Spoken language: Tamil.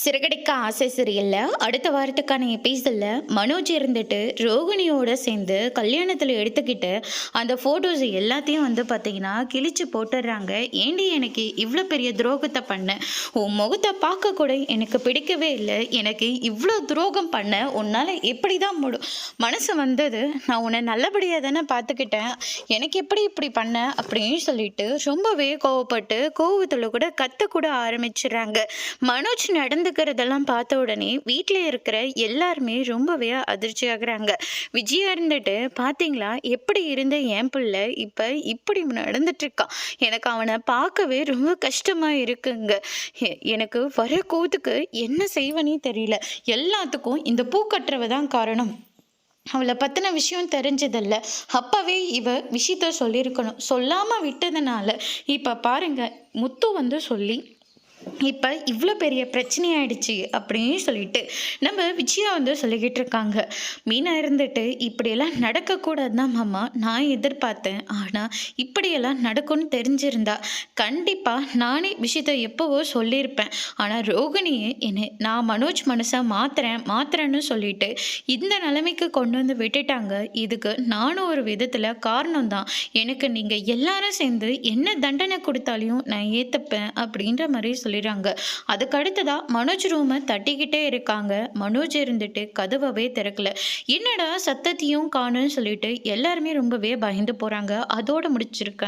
சிறகடிக்க ஆசை சீரியல்ல அடுத்த வாரத்துக்கான எபிசோட்ல மனோஜ் இருந்துட்டு ரோகிணியோட சேர்ந்து கல்யாணத்தில் எடுத்துக்கிட்டு அந்த ஃபோட்டோஸ் எல்லாத்தையும் பார்த்தீங்கன்னா கிழிச்சு போட்டுடுறாங்க. ஏண்டி எனக்கு இவ்வளோ பெரிய துரோகத்தை பண்ண, உன் முகத்தை பார்க்க கூட எனக்கு பிடிக்கவே இல்லை, எனக்கு இவ்வளோ துரோகம் பண்ண உன்னால் எப்படி தான் மனசு வந்தது, நான் உன்னை நல்லபடியாக தானே பார்த்துக்கிட்டேன், எனக்கு எப்படி இப்படி பண்ண அப்படின்னு சொல்லிட்டு ரொம்பவே கோவப்பட்டு கோவத்தில் கூட கத்தக்கூட ஆரம்பிச்சிடுறாங்க. மனோஜ் நடந்துக்கிறதெல்லாம் பார்த்த உடனே வீட்டில் இருக்கிற எல்லாருமே ரொம்பவே அதிர்ச்சி ஆகுறாங்க. விஜயா இருந்துட்டு பார்த்தீங்களா எப்படி இருந்த என் பிள்ளை இப்போ இப்படி நடந்துட்டு இருக்கான், எனக்கு அவனை பார்க்கவே ரொம்ப கஷ்டமா இருக்குங்க, எனக்கு வர கோத்துக்கு என்ன செய்வனே தெரியல, எல்லாத்துக்கும் இந்த பூ கட்டுறவ தான் காரணம், அவளை பற்றின விஷயம் தெரிஞ்சதில்ல, அப்பவே இவ விஷயத்த சொல்லியிருக்கணும், சொல்லாமல் விட்டதுனால இப்போ பாருங்க முத்து சொல்லி இப்போ இவ்வளோ பெரிய பிரச்சனையாயிடுச்சு அப்படின்னு சொல்லிட்டு நம்ம விஜயா சொல்லிக்கிட்டு இருக்காங்க. மீனா இருந்துட்டு இப்படியெல்லாம் நடக்கக்கூடாது தான் மாமா நான் எதிர்பார்த்தேன், ஆனால் இப்படியெல்லாம் நடக்கும்னு தெரிஞ்சிருந்தா கண்டிப்பாக நானே விஷயத்தை எப்போவோ சொல்லியிருப்பேன், ஆனால் ரோகிணியை நான் மனோஜ் மனசை மாத்துறேன்னு சொல்லிட்டு இந்த நிலைமைக்கு கொண்டு விட்டுட்டாங்க. இதுக்கு நானும் ஒரு விதத்தில் காரணம் தான், எனக்கு நீங்கள் எல்லாரும் சேர்ந்து என்ன தண்டனை கொடுத்தாலையும் நான் ஏற்றுப்பேன் அப்படின்ற மாதிரி சொல்லிடுறாங்க. அதுக்கு அடுத்ததா மனோஜ் ரூமை தட்டிக்கிட்டே இருக்காங்க. மனோஜ் இருந்துட்டு கதவவே திறக்கல. என்னடா சத்தத்தையும் காணும்னு சொல்லிட்டு எல்லாருமே ரொம்பவே பயந்து போறாங்க. அதோட முடிச்சிருக்காங்க.